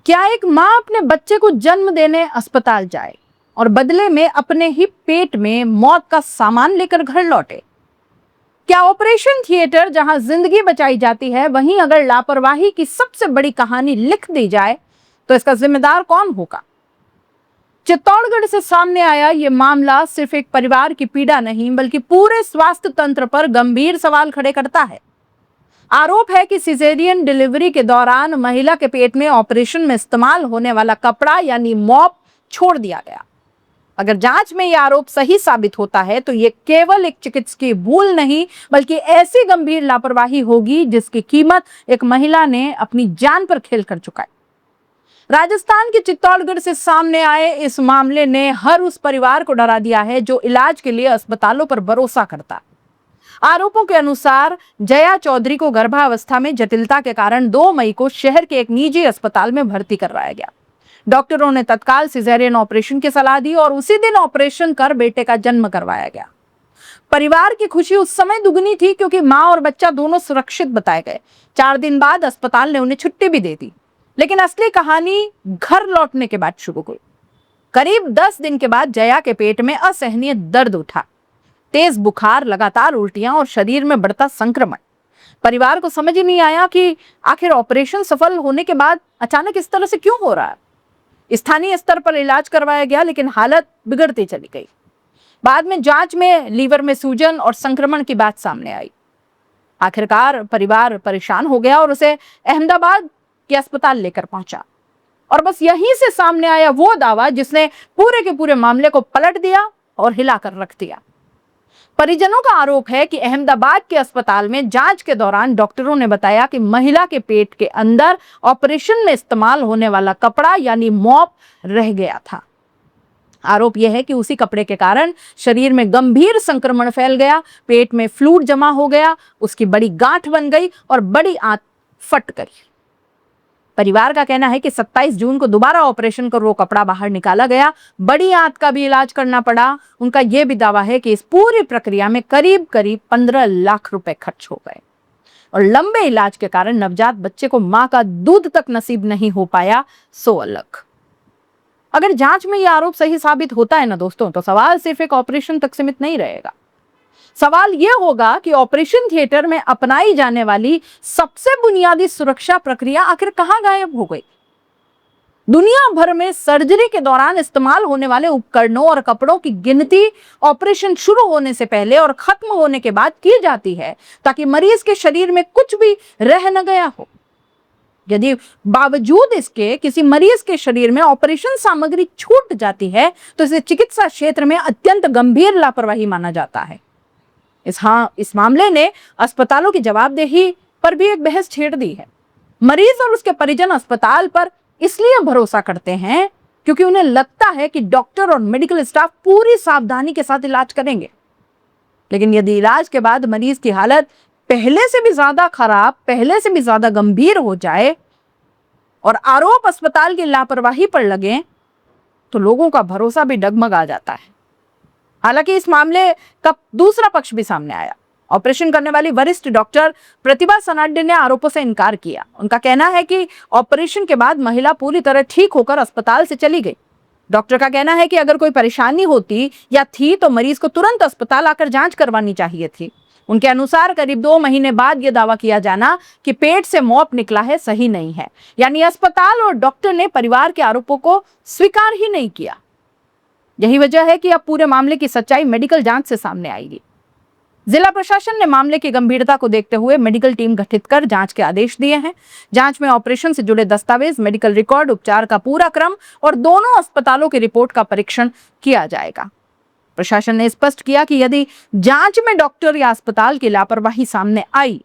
क्या एक माँ अपने बच्चे को जन्म देने अस्पताल जाए और बदले में अपने ही पेट में मौत का सामान लेकर घर लौटे? क्या ऑपरेशन थिएटर जहां जिंदगी बचाई जाती है, वहीं अगर लापरवाही की सबसे बड़ी कहानी लिख दी जाए तो इसका जिम्मेदार कौन होगा? चित्तौड़गढ़ से सामने आया यह मामला सिर्फ एक परिवार की पीड़ा नहीं, बल्कि पूरे स्वास्थ्य तंत्र पर गंभीर सवाल खड़े करता है। आरोप है कि सिजेरियन डिलीवरी के दौरान महिला के पेट में ऑपरेशन में इस्तेमाल होने वाला कपड़ा यानी मॉप छोड़ दिया गया। अगर जांच में यह आरोप सही साबित होता है तो यह केवल एक चिकित्सकीय भूल नहीं, बल्कि ऐसी गंभीर लापरवाही होगी जिसकी कीमत एक महिला ने अपनी जान पर खेल कर चुकाई। राजस्थान के चित्तौड़गढ़ से सामने आए इस मामले ने हर उस परिवार को डरा दिया है जो इलाज के लिए अस्पतालों पर भरोसा करता। आरोपों के अनुसार जया चौधरी को गर्भावस्था में जटिलता के कारण 2 मई को शहर के एक निजी अस्पताल में भर्ती करवाया गया। डॉक्टरों ने तत्काल सिजेरियन ऑपरेशन की सलाह दी और उसी दिन ऑपरेशन कर बेटे का जन्म करवाया गया। परिवार की खुशी उस समय दुगनी थी क्योंकि मां और बच्चा दोनों सुरक्षित बताए गए। 4 दिन बाद अस्पताल ने उन्हें छुट्टी भी दे दी। लेकिन असली कहानी घर लौटने के बाद शुरू हुई। करीब 10 दिन के बाद जया के पेट में असहनीय दर्द उठा, तेज बुखार, लगातार उल्टियां और शरीर में बढ़ता संक्रमण। परिवार को समझ ही नहीं आया कि आखिर ऑपरेशन सफल होने के बाद अचानक इस तरह से क्यों हो रहा है। स्थानीय स्तर पर इलाज करवाया गया, लेकिन हालत बिगड़ती चली गई। बाद में जांच में लीवर में सूजन और संक्रमण की बात सामने आई। आखिरकार परिवार परेशान हो गया और उसे अहमदाबाद के अस्पताल लेकर पहुंचा। और बस यहीं से सामने आया वो दावा जिसने पूरे के पूरे मामले को पलट दिया और हिलाकर रख दिया। परिजनों का आरोप है कि अहमदाबाद के अस्पताल में जांच के दौरान डॉक्टरों ने बताया कि महिला के पेट के अंदर ऑपरेशन में इस्तेमाल होने वाला कपड़ा यानी मॉप रह गया था। आरोप यह है कि उसी कपड़े के कारण शरीर में गंभीर संक्रमण फैल गया, पेट में फ्लूइड जमा हो गया, उसकी बड़ी गांठ बन गई और बड़ी आंत फट गई। परिवार का कहना है कि 27 जून को दोबारा ऑपरेशन कर वो कपड़ा बाहर निकाला गया। बड़ी आंत का भी इलाज करना पड़ा। उनका यह भी दावा है कि इस पूरी प्रक्रिया में करीब 15 लाख रुपए खर्च हो गए और लंबे इलाज के कारण नवजात बच्चे को मां का दूध तक नसीब नहीं हो पाया, सो अलग। अगर जांच में यह आरोप सही साबित होता है ना दोस्तों, तो सवाल सिर्फ एक ऑपरेशन तक सीमित नहीं रहेगा। सवाल यह होगा कि ऑपरेशन थिएटर में अपनाई जाने वाली सबसे बुनियादी सुरक्षा प्रक्रिया आखिर कहां गायब हो गई। दुनिया भर में सर्जरी के दौरान इस्तेमाल होने वाले उपकरणों और कपड़ों की गिनती ऑपरेशन शुरू होने से पहले और खत्म होने के बाद की जाती है, ताकि मरीज के शरीर में कुछ भी रह न गया हो। यदि बावजूद इसके किसी मरीज के शरीर में ऑपरेशन सामग्री छूट जाती है तो इसे चिकित्सा क्षेत्र में अत्यंत गंभीर लापरवाही माना जाता है। इस मामले ने अस्पतालों की जवाबदेही पर भी एक बहस छेड़ दी है। मरीज और उसके परिजन अस्पताल पर इसलिए भरोसा करते हैं क्योंकि उन्हें लगता है कि डॉक्टर और मेडिकल स्टाफ पूरी सावधानी के साथ इलाज करेंगे। लेकिन यदि इलाज के बाद मरीज की हालत पहले से भी ज्यादा खराब, पहले से भी ज्यादा गंभीर हो जाए और आरोप अस्पताल की लापरवाही पर लगे, तो लोगों का भरोसा भी डगमगा जाता है। हालांकि इस मामले का दूसरा पक्ष भी सामने आया। ऑपरेशन करने वाली वरिष्ठ डॉक्टर प्रतिभा सनाड्य ने आरोपों से इनकार किया। उनका कहना है कि ऑपरेशन के बाद महिला पूरी तरह ठीक होकर अस्पताल से चली गई। डॉक्टर का कहना है कि अगर कोई परेशानी होती या थी तो मरीज को तुरंत अस्पताल आकर जांच करवानी चाहिए थी। उनके अनुसार करीब 2 महीने बाद यह दावा किया जाना कि पेट से मॉप निकला है सही नहीं है। यानी अस्पताल और डॉक्टर ने परिवार के आरोपों को स्वीकार ही नहीं किया। यही वजह है कि अब पूरे मामले की सच्चाई मेडिकल जांच से सामने आएगी। जिला प्रशासन ने मामले की गंभीरता को देखते हुए मेडिकल टीम गठित कर जांच के आदेश दिए हैं। जांच में ऑपरेशन से जुड़े दस्तावेज, मेडिकल रिकॉर्ड, उपचार का पूरा क्रम और दोनों अस्पतालों की रिपोर्ट का परीक्षण किया जाएगा। प्रशासन ने स्पष्ट किया कि यदि जांच में डॉक्टर या अस्पताल की लापरवाही सामने आई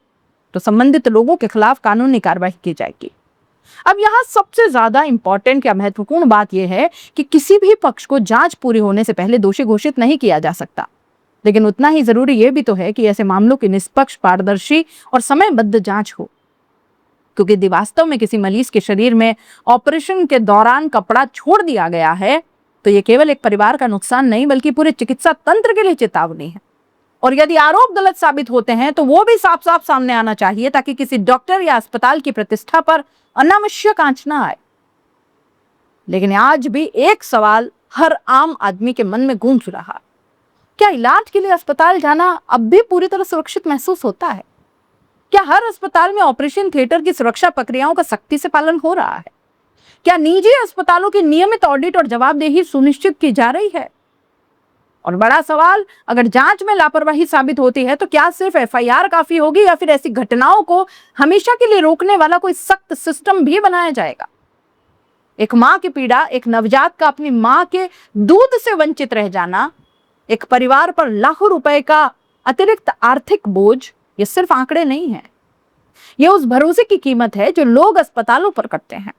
तो संबंधित लोगों के खिलाफ कानूनी कार्रवाई की जाएगी। अब यहाँ सबसे ज्यादा इंपॉर्टेंट या महत्वपूर्ण बात यह है कि किसी भी पक्ष को जांच पूरी होने से पहले दोषी घोषित नहीं किया जा सकता। लेकिन उतना ही जरूरी यह भी तो है कि ऐसे मामलों की निष्पक्ष, पारदर्शी और समयबद्ध जांच हो, क्योंकि यदि वास्तव में किसी मरीज के शरीर में ऑपरेशन के दौरान कपड़ा छोड़ दिया गया है तो यह केवल एक परिवार का नुकसान नहीं, बल्कि पूरे चिकित्सा तंत्र के लिए चेतावनी है। और यदि आरोप गलत साबित होते हैं तो वो भी साफ साफ सामने आना चाहिए, ताकि किसी डॉक्टर या अस्पताल की प्रतिष्ठा पर अनावश्यक आंच न आए। लेकिन आज भी एक सवाल हर आम आदमी के मन में गूंज रहा, क्या इलाज के लिए अस्पताल जाना अब भी पूरी तरह सुरक्षित महसूस होता है? क्या हर अस्पताल में ऑपरेशन थिएटर की सुरक्षा प्रक्रियाओं का सख्ती से पालन हो रहा है? क्या निजी अस्पतालों की नियमित ऑडिट और जवाबदेही सुनिश्चित की जा रही है? और बड़ा सवाल, अगर जांच में लापरवाही साबित होती है तो क्या सिर्फ एफआईआर काफी होगी या फिर ऐसी घटनाओं को हमेशा के लिए रोकने वाला कोई सख्त सिस्टम भी बनाया जाएगा? एक मां की पीड़ा, एक नवजात का अपनी मां के दूध से वंचित रह जाना, एक परिवार पर लाखों रुपए का अतिरिक्त आर्थिक बोझ, ये सिर्फ आंकड़े नहीं है, ये उस भरोसे की कीमत है जो लोग अस्पतालों पर करते हैं।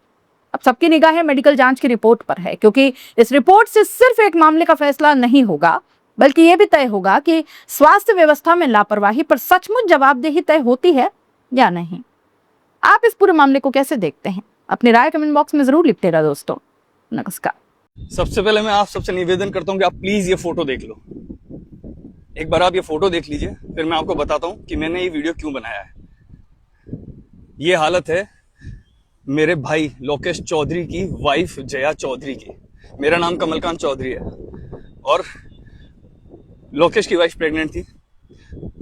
अब सबकी निगाहें मेडिकल जांच की रिपोर्ट पर है, क्योंकि इस रिपोर्ट से सिर्फ एक मामले का फैसला नहीं होगा, बल्कि यह भी तय होगा कि स्वास्थ्य व्यवस्था में लापरवाही पर सचमुच जवाबदेही तय होती है या नहीं। आप इस पूरे मामले को कैसे देखते हैं? अपनी राय कमेंट बॉक्स में जरूर लिखते रहो दोस्तों। नमस्कार। सबसे पहले मैं आप सबसे निवेदन करता हूं कि आप प्लीज ये फोटो देख लो। एक बार आप ये फोटो देख लीजिए, फिर मैं आपको बताता हूं कि मैंने ये वीडियो क्यों बनाया है। ये हालत है मेरे भाई लोकेश चौधरी की वाइफ जया चौधरी की। मेरा नाम कमलकांत चौधरी है और लोकेश की वाइफ प्रेग्नेंट थी।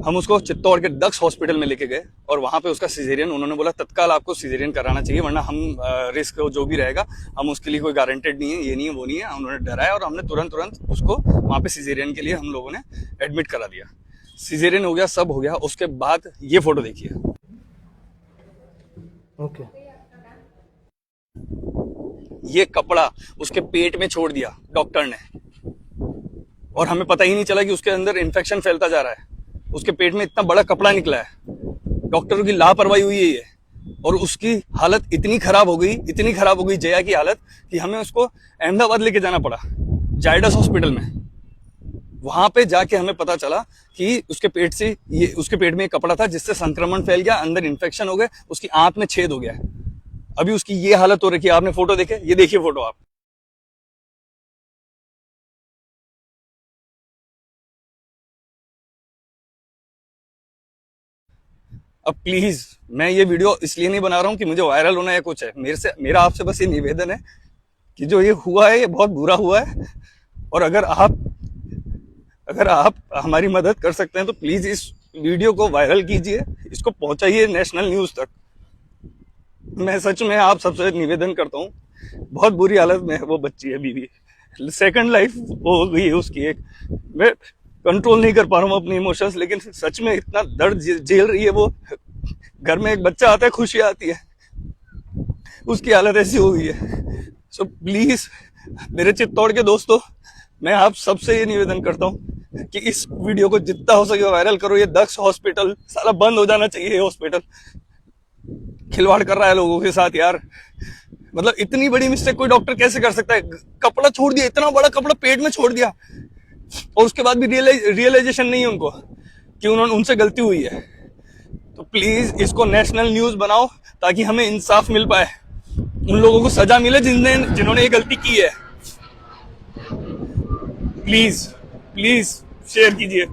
हम उसको चित्तौड़ के दक्ष हॉस्पिटल में लेके गए और वहां पे उसका सिजेरियन, उन्होंने बोला तत्काल आपको सिजेरियन कराना चाहिए, वरना हम रिस्क जो भी रहेगा हम उसके लिए कोई गारंटेड नहीं है, ये नहीं है वो नहीं है। उन्होंने डराया और हमने तुरंत उसको वहां पे सिजेरियन के लिए हम लोगों ने एडमिट करा दिया। सिजेरियन हो गया, सब हो गया। उसके बाद ये फोटो देखिए। ओके। ये कपड़ा उसके पेट में छोड़ दिया डॉक्टर ने और हमें पता ही नहीं चला कि उसके अंदर इन्फेक्शन फैलता जा रहा है। उसके पेट में इतना बड़ा कपड़ा निकला है। डॉक्टरों की लापरवाही हुई है ये, और उसकी हालत इतनी खराब हो गई जया की हालत, कि हमें उसको अहमदाबाद लेके जाना पड़ा जायडस हॉस्पिटल में। वहां पे जाके हमें पता चला कि उसके पेट में एक कपड़ा था जिससे संक्रमण फैल गया, अंदर इन्फेक्शन हो गया, उसकी आंत में छेद हो गया है। अभी उसकी ये हालत हो रखी है। आपने फोटो देखे? ये देखिए फोटो आप। अब प्लीज, मैं ये वीडियो इसलिए नहीं बना रहा हूं कि मुझे वायरल होना या कुछ है। मेरा आपसे बस ये निवेदन है कि जो ये हुआ है ये बहुत बुरा हुआ है, और अगर आप हमारी मदद कर सकते हैं तो प्लीज इस वीडियो को वायरल कीजिए, इसको पहुंचाइए नेशनल न्यूज तक। मैं सच में आप सबसे निवेदन करता हूँ, बहुत बुरी हालत में है वो बच्ची है, बीवी, सेकंड लाइफ हो गई है उसकी एक। मैं कंट्रोल नहीं कर पा रहा हूँ अपने इमोशंस, लेकिन सच में इतना दर्द झेल रही है वो। घर में एक बच्चा आता है, खुशी आती है, उसकी हालत ऐसी हो गई है। सो प्लीज मेरे चित्तौड़ के दोस्तों, मैं आप सबसे ये निवेदन करता हूँ कि इस वीडियो को जितना हो सके वायरल करो। ये दक्ष हॉस्पिटल साला बंद हो जाना चाहिए। ये हॉस्पिटल खिलवाड़ कर रहा है लोगों के साथ यार। मतलब इतनी बड़ी मिस्टेक कोई डॉक्टर कैसे कर सकता है? कपड़ा छोड़ दिया, इतना बड़ा कपड़ा पेट में छोड़ दिया, और उसके बाद भी रियलाइजेशन नहीं है उनको कि उनसे गलती हुई है। तो प्लीज इसको नेशनल न्यूज बनाओ ताकि हमें इंसाफ मिल पाए, उन लोगों को सजा मिले जिन्होंने ये गलती की है। प्लीज शेयर कीजिए।